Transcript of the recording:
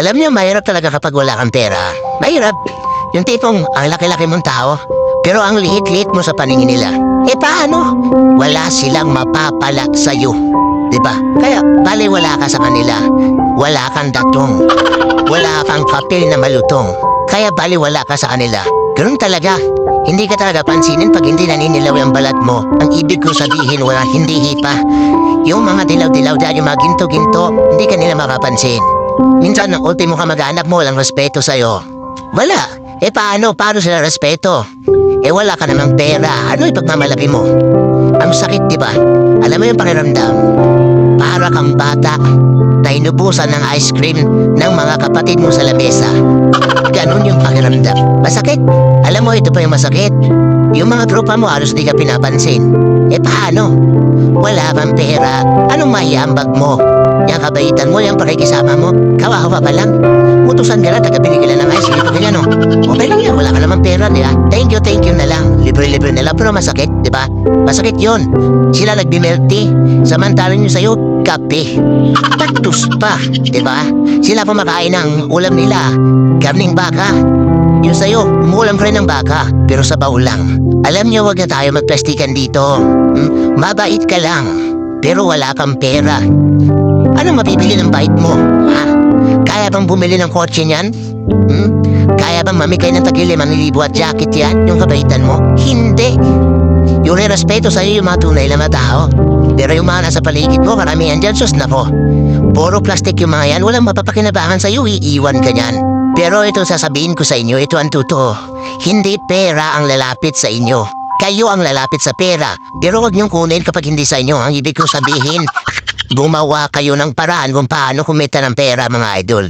Alam niyo, mahirap talaga kapag wala kang pera. Mahirap. Yung tipong ang laki-laki mong tao, pero ang liit-liit mo sa paningin nila. Eh paano? Wala silang mapapala sa'yo. Diba? Kaya baliwala ka sa kanila. Wala kang datong. Wala kang papel na malutong. Kaya baliwala ka sa kanila. Ganun talaga. Hindi ka talaga pansinin pag hindi naninilaw ang balat mo. Ang ibig ko sabihin, wala hindi hipa. Yung mga dilaw-dilaw dyan, yung mga ginto-ginto, hindi ka nila makapansin. Minsan, ang ultimo kamag-anak mo, walang respeto sa'yo. Wala. Eh paano? Paano sila respeto? Eh wala ka namang pera. Ano ipagmamalaki mo? Ang sakit, di ba? Alam mo yung pakiramdam? Para kang bata na inubusan ng ice cream ng mga kapatid mo sa lamesa. Ganun yung pakiramdam. Masakit. Alam mo, ito pa yung masakit. Yung mga tropa mo halos di ka pinapansin. Eh paano? Wala kang pera. Anong maiambag mo? Yung kabaitan mo, yung pakikisama mo, kawawa pa lang. Utusan ka na, taga-bili ka na ng ice cream. Ganyan, no? Okay lang yan, wala ka naman pera, di ba? Thank you na lang. Libre-libre na lang, pero masakit, di ba? Masakit yun. Sila nagbimelty, samantalan nyo sa'yo, kape. Taktus pa, di ba? Sila kumakain ng ulam nila, karning baka. Yung sa'yo, umuulam ka rin ng baka, pero sa baul lang. Alam nyo, wag na tayo magplastikan dito. Mabait ka lang, pero wala kang pera. Ano mabibili ng bait mo? Ha? Kaya bang bumili ng kotse niyan? Kaya bang mamigay ng tag-5,000 at jacket yan? Yung kabaitan mo? Hindi. Yung respeto sa'yo yung mga tunay na mga tao. Pero yung mga nasa paligid mo, karamihan dyan, sus nako. Puro plastic yung mga yan, walang mapapakinabangan sa'yo, iiwan ka niyan. Pero ito sasabihin ko sa inyo, ito ang totoo. Hindi pera ang lalapit sa inyo. Kayo ang lalapit sa pera. Pero huwag niyong kunin kapag hindi sa inyo. Ang ibig kong sabihin, gumawa kayo ng paraan kung paano kumita ng pera, mga idol.